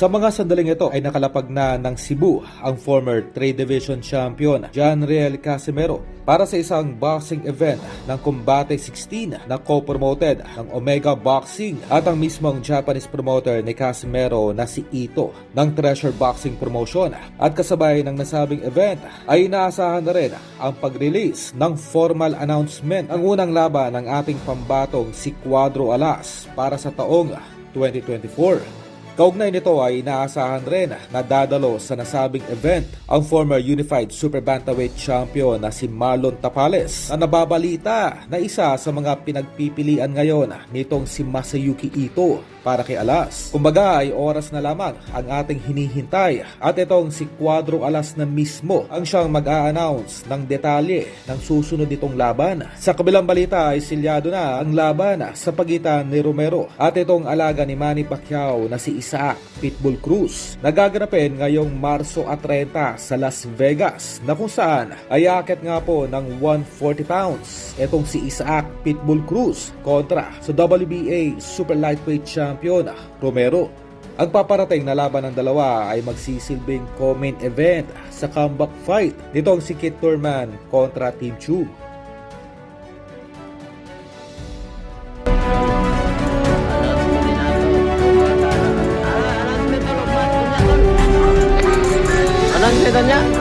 Sa mga sandaling ito ay nakalapag na ng Cebu ang former 3 Division Champion John Riel Casimero para sa isang boxing event ng Combate 16 na co-promoted ng Omega Boxing at ang mismong Japanese promoter ni Casimero na si Ito ng Treasure Boxing Promotion. At kasabay ng nasabing event ay inaasahan na rin ang pag-release ng formal announcement ng unang laban ng ating pambatong si Cuadro Alas para sa taong 2024. Kaugnay nito ay inaasahan rin na dadalo sa nasabing event ang former Unified Super Bantamweight Champion na si Marlon Tapales na nababalita na isa sa mga pinagpipilian ngayon nitong si Masayuki Ito para kay Alas. Kumbaga ay oras na lamang ang ating hinihintay at itong si Cuadro Alas na mismo ang siyang mag-a-announce ng detalye ng susunod itong laban. Sa kabilang balita ay silyado na ang laban sa pagitan ni Romero at itong alaga ni Manny Pacquiao na si Isaac Pitbull Cruz. Nagaganapin ngayong Marso 30 sa Las Vegas na kung saan ay akit nga po ng 140 pounds itong si Isaac Pitbull Cruz kontra sa WBA Super Lightweight Champion Romero. Ang paparating na laban ng dalawa ay magsisilbing co-main event sa comeback fight nitong si Kit Thurman kontra Team Chu. Anong seta niya?